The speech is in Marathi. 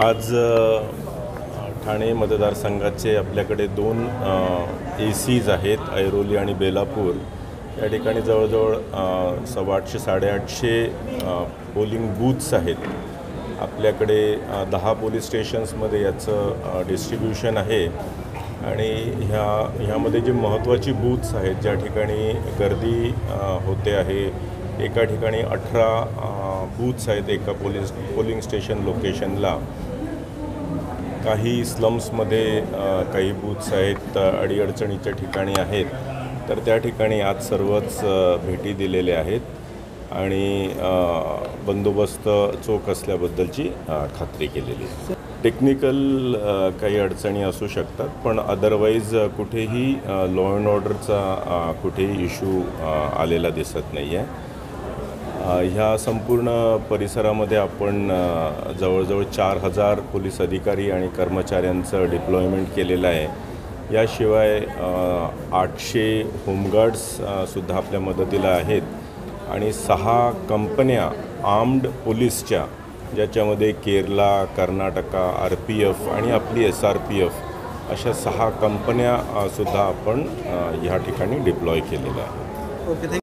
आज ठाणे मतदारसंघाचे आपल्याकडे दोन ACs आहेत, ऐरोली आणि बेलापूर। या ठिकाणी जवळजवळ 850-850 पोलिंग बूथ्स आहेत। आपल्याकडे 10 पोलीस स्टेशन्समध्ये याचं डिस्ट्रीब्युशन आहे आणि ह्यामध्ये जे महत्त्वाची बूथ्स आहेत, ज्या ठिकाणी गर्दी होते आहे, एका ठिकाणी 18 बूथ्स आहेत एका पोलिंग स्टेशन लोकेशनला। काही स्लम्समध्ये काही बूथ्स आहेत, अडीअडचणीच्या ठिकाणी आहेत, तर त्या ठिकाणी आज सर्वच भेटी दिलेल्या आहेत आणि बंदोबस्त चोख असल्याबद्दलची खात्री केलेली आहे। टेक्निकल काही अडचणी असू शकतात, पण अदरवाईज कुठेही लॉ अँड ऑर्डरचा कुठेही इश्यू आलेला दिसत नाही आहे। ह्या संपूर्ण परिसरामध्ये आपण जवळजवळ 4000 पोलीस अधिकारी आणि कर्मचाऱ्यांचं डिप्लॉयमेंट केलेलं आहे। याशिवाय 800 होमगार्ड्ससुद्धा आपल्या मदतीला आहेत आणि 6 कंपन्या आर्म्ड पोलीसच्या, ज्याच्यामध्ये केरला, कर्नाटका, RPF आणि आपली SRPF अशा 6 कंपन्यासुद्धा आपण ह्या ठिकाणी डिप्लॉय केलेल्या आहेत।